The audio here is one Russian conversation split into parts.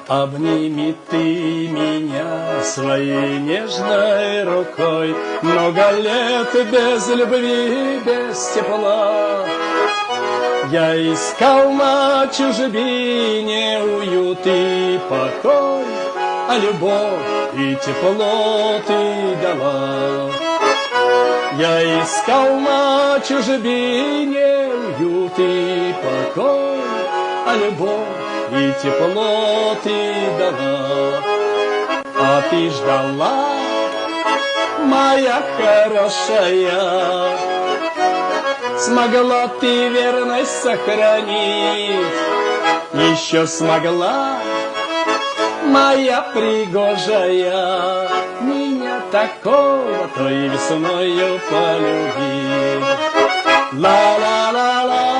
Обними ты меня своей нежной рукой. Много лет без любви, без тепла. Я искал на чужбине уют и покой, а любовь и тепло ты дала. Я искал на чужбине уют и покой, а любовь и тепло ты дала. А ты ждала, моя хорошая, смогла ты верность сохранить, еще смогла, моя пригожая, меня такого той весною полюбить. Ла-ла-ла-ла.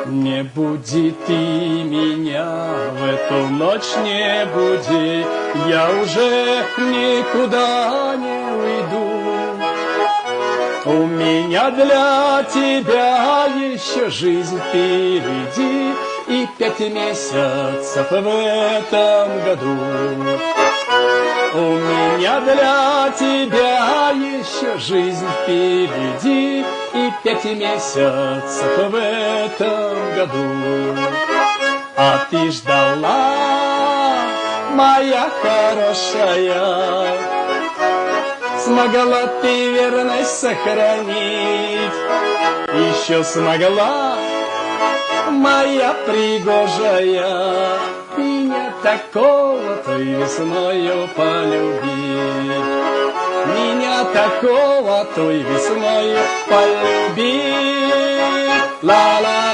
Не буди ты меня в эту ночь, не буди, я уже никуда не уйду. У меня для тебя еще жизнь впереди и 5 месяцев в этом году. У меня для тебя еще жизнь впереди и 5 месяцев в этом году. А ты ждала, моя хорошая, смогла ты верность сохранить, еще смогла, моя пригожая, меня такого той весною полюбить. Меня такого той весною полюбить. Ла-ла.